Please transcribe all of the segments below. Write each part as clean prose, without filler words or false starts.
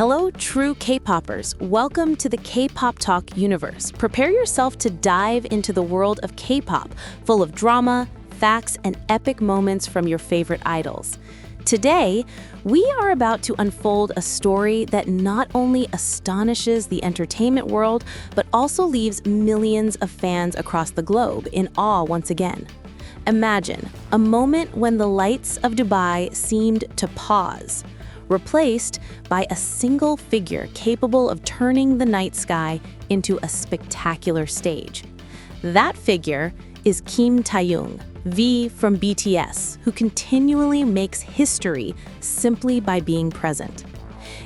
Hello, true K-popers. Welcome to the K-pop Talk universe. Prepare yourself to dive into the world of K-pop, full of drama, facts, and epic moments from your favorite idols. Today, we are about to unfold a story that not only astonishes the entertainment world, but also leaves millions of fans across the globe in awe once again. Imagine a moment when the lights of Dubai seemed to pause, replaced by a single figure capable of turning the night sky into a spectacular stage. That figure is Taehyung, V from BTS, who continually makes history simply by being present.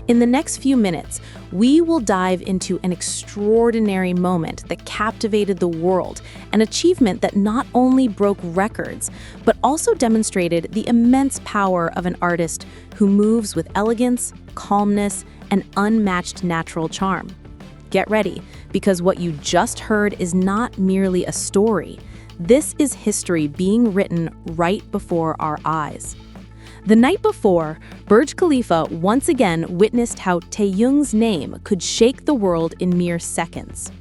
In the next few minutes, we will dive into an extraordinary moment that captivated the world, an achievement that not only broke records, but also demonstrated the immense power of an artist who moves with elegance, calmness, and unmatched natural charm. Get ready, because what you just heard is not merely a story. This is history being written right before our eyes. The night before, Burj Khalifa once again witnessed how Taehyung's name could shake the world in mere seconds.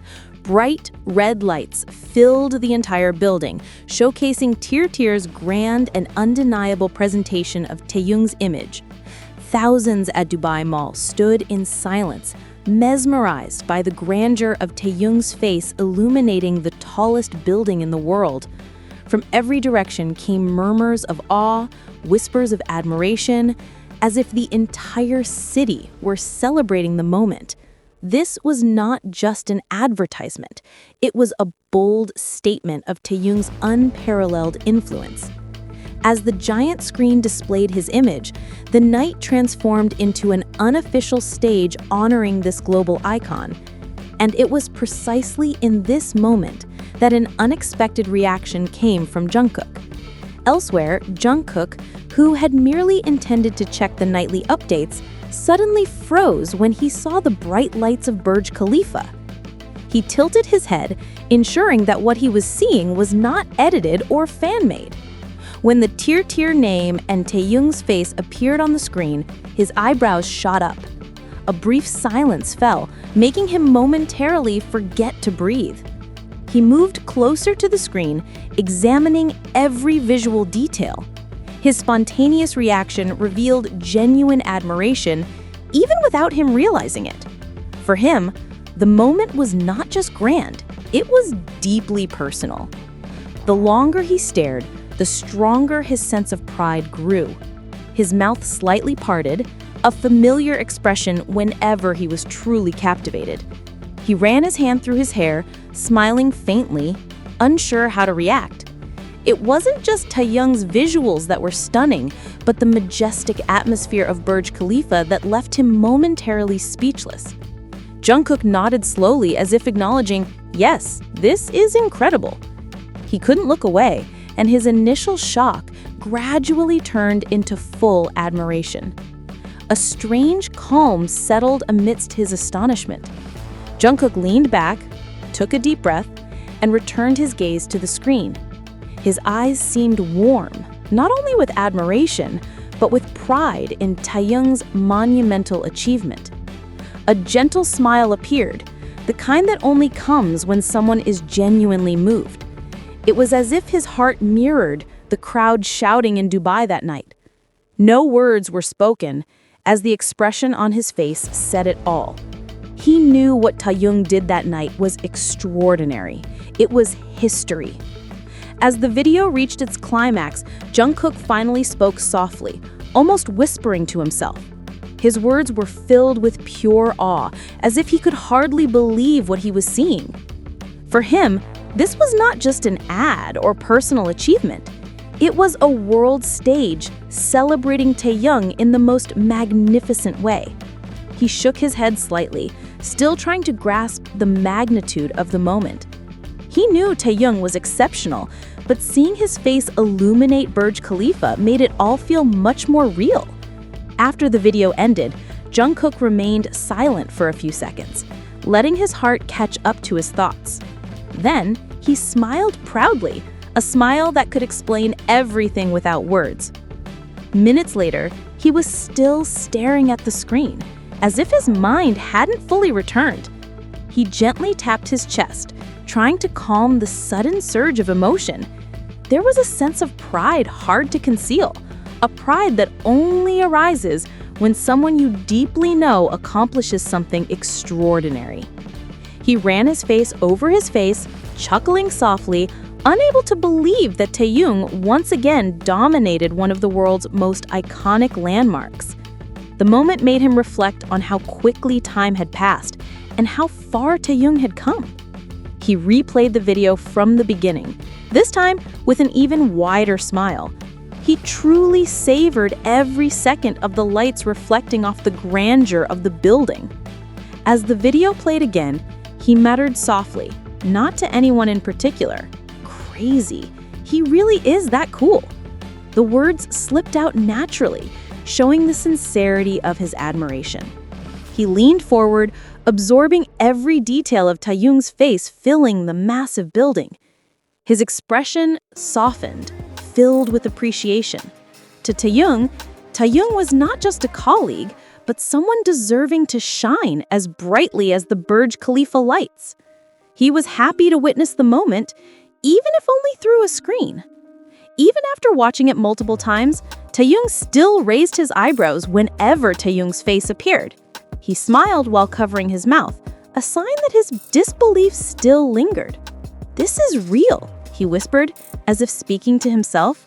Bright red lights filled the entire building, showcasing Tear's grand and undeniable presentation of Taehyung's image. Thousands at Dubai Mall stood in silence, mesmerized by the grandeur of Taehyung's face illuminating the tallest building in the world. From every direction came murmurs of awe, whispers of admiration, as if the entire city were celebrating the moment. This was not just an advertisement. It was a bold statement of Taehyung's unparalleled influence. As the giant screen displayed his image, the night transformed into an unofficial stage honoring this global icon. And it was precisely in this moment that an unexpected reaction came from Jungkook. Elsewhere, Jungkook, who had merely intended to check the nightly updates, suddenly froze when he saw the bright lights of Burj Khalifa. He tilted his head, ensuring that what he was seeing was not edited or fan-made. When the Tear name and Taehyung's face appeared on the screen, his eyebrows shot up. A brief silence fell, making him momentarily forget to breathe. He moved closer to the screen, examining every visual detail. His spontaneous reaction revealed genuine admiration, even without him realizing it. For him, the moment was not just grand, it was deeply personal. The longer he stared, the stronger his sense of pride grew. His mouth slightly parted, a familiar expression whenever he was truly captivated. He ran his hand through his hair, smiling faintly, unsure how to react. It wasn't just Taehyung's visuals that were stunning, but the majestic atmosphere of Burj Khalifa that left him momentarily speechless. Jungkook nodded slowly as if acknowledging, "Yes, this is incredible." He couldn't look away, and his initial shock gradually turned into full admiration. A strange calm settled amidst his astonishment. Jungkook leaned back, took a deep breath, and returned his gaze to the screen. His eyes seemed warm, not only with admiration, but with pride in Taehyung's monumental achievement. A gentle smile appeared, the kind that only comes when someone is genuinely moved. It was as if his heart mirrored the crowd shouting in Dubai that night. No words were spoken, as the expression on his face said it all. He knew what Taehyung did that night was extraordinary. It was history. As the video reached its climax, Jungkook finally spoke softly, almost whispering to himself. His words were filled with pure awe, as if he could hardly believe what he was seeing. For him, this was not just an ad or personal achievement. It was a world stage celebrating Taehyung in the most magnificent way. He shook his head slightly, still trying to grasp the magnitude of the moment. He knew Taehyung was exceptional, but seeing his face illuminate Burj Khalifa made it all feel much more real. After the video ended, Jungkook remained silent for a few seconds, letting his heart catch up to his thoughts. Then, he smiled proudly, a smile that could explain everything without words. Minutes later, he was still staring at the screen, as if his mind hadn't fully returned. He gently tapped his chest, trying to calm the sudden surge of emotion. There was a sense of pride hard to conceal, a pride that only arises when someone you deeply know accomplishes something extraordinary. He ran his face over his face, chuckling softly, unable to believe that Taehyung once again dominated one of the world's most iconic landmarks. The moment made him reflect on how quickly time had passed and how far Taehyung had come. He replayed the video from the beginning, this time with an even wider smile. He truly savored every second of the lights reflecting off the grandeur of the building. As the video played again, he muttered softly, not to anyone in particular, "Crazy, he really is that cool." The words slipped out naturally, showing the sincerity of his admiration. He leaned forward, absorbing every detail of Taehyung's face filling the massive building. His expression softened, filled with appreciation. To Taehyung was not just a colleague, but someone deserving to shine as brightly as the Burj Khalifa lights. He was happy to witness the moment, even if only through a screen. Even after watching it multiple times, Taehyung still raised his eyebrows whenever Taehyung's face appeared. He smiled while covering his mouth, a sign that his disbelief still lingered. "This is real," he whispered, as if speaking to himself.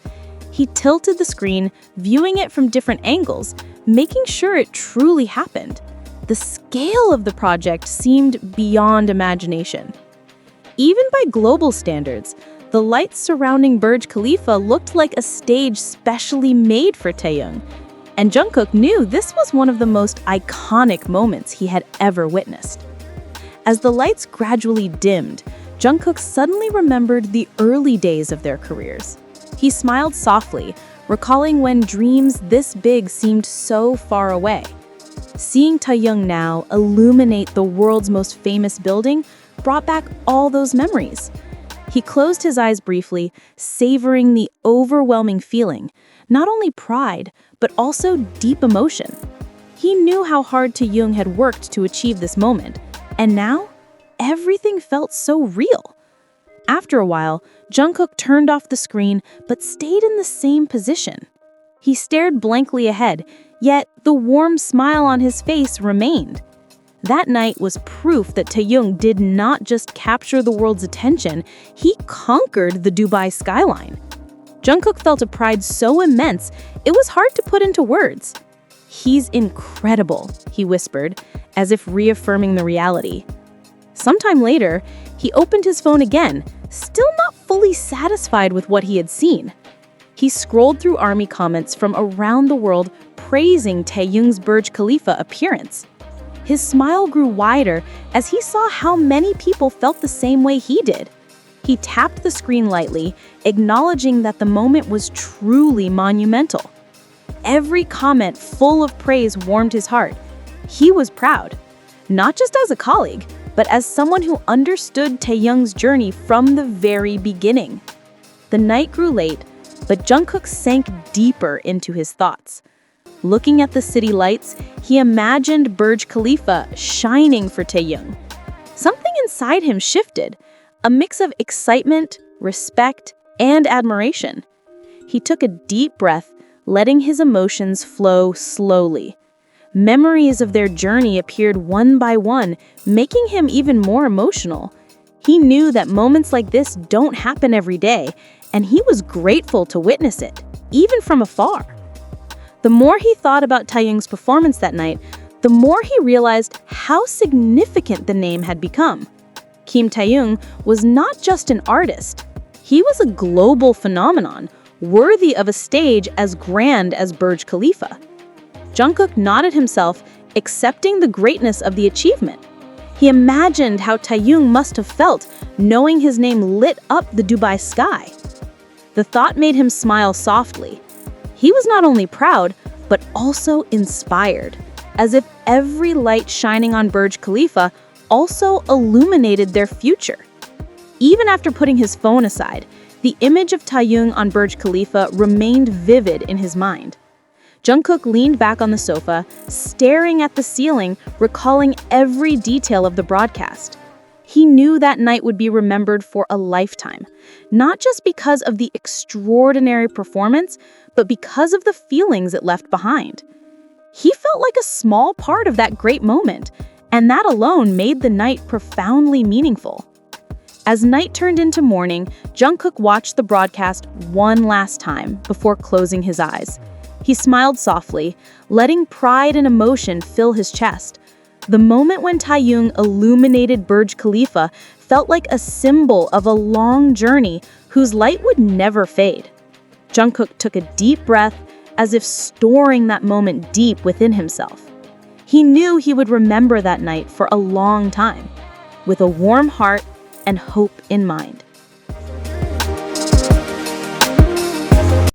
He tilted the screen, viewing it from different angles, making sure it truly happened. The scale of the project seemed beyond imagination. Even by global standards, the lights surrounding Burj Khalifa looked like a stage specially made for Taehyung, and Jungkook knew this was one of the most iconic moments he had ever witnessed. As the lights gradually dimmed, Jungkook suddenly remembered the early days of their careers. He smiled softly, recalling when dreams this big seemed so far away. Seeing Taehyung now illuminate the world's most famous building brought back all those memories. He closed his eyes briefly, savoring the overwhelming feeling, not only pride, but also deep emotion. He knew how hard Taehyung had worked to achieve this moment, and now everything felt so real. After a while, Jungkook turned off the screen but stayed in the same position. He stared blankly ahead, yet the warm smile on his face remained. That night was proof that Taehyung did not just capture the world's attention, he conquered the Dubai skyline. Jungkook felt a pride so immense, it was hard to put into words. "He's incredible," he whispered, as if reaffirming the reality. Sometime later, he opened his phone again, still not fully satisfied with what he had seen. He scrolled through ARMY comments from around the world praising Taehyung's Burj Khalifa appearance. His smile grew wider as he saw how many people felt the same way he did. He tapped the screen lightly, acknowledging that the moment was truly monumental. Every comment full of praise warmed his heart. He was proud, not just as a colleague, but as someone who understood Taehyung's journey from the very beginning. The night grew late, but Jungkook sank deeper into his thoughts. Looking at the city lights, he imagined Burj Khalifa shining for Taehyung. Something inside him shifted, a mix of excitement, respect, and admiration. He took a deep breath, letting his emotions flow slowly. Memories of their journey appeared one by one, making him even more emotional. He knew that moments like this don't happen every day, and he was grateful to witness it, even from afar. The more he thought about Taehyung's performance that night, the more he realized how significant the name had become. Kim Taehyung was not just an artist. He was a global phenomenon, worthy of a stage as grand as Burj Khalifa. Jungkook nodded himself, accepting the greatness of the achievement. He imagined how Taehyung must have felt, knowing his name lit up the Dubai sky. The thought made him smile softly. He was not only proud, but also inspired, as if every light shining on Burj Khalifa also illuminated their future. Even after putting his phone aside, the image of Taehyung on Burj Khalifa remained vivid in his mind. Jungkook leaned back on the sofa, staring at the ceiling, recalling every detail of the broadcast. He knew that night would be remembered for a lifetime, not just because of the extraordinary performance, but because of the feelings it left behind. He felt like a small part of that great moment, and that alone made the night profoundly meaningful. As night turned into morning, Jungkook watched the broadcast one last time before closing his eyes. He smiled softly, letting pride and emotion fill his chest. The moment when Taehyung illuminated Burj Khalifa felt like a symbol of a long journey whose light would never fade. Jungkook took a deep breath, as if storing that moment deep within himself. He knew he would remember that night for a long time, with a warm heart and hope in mind.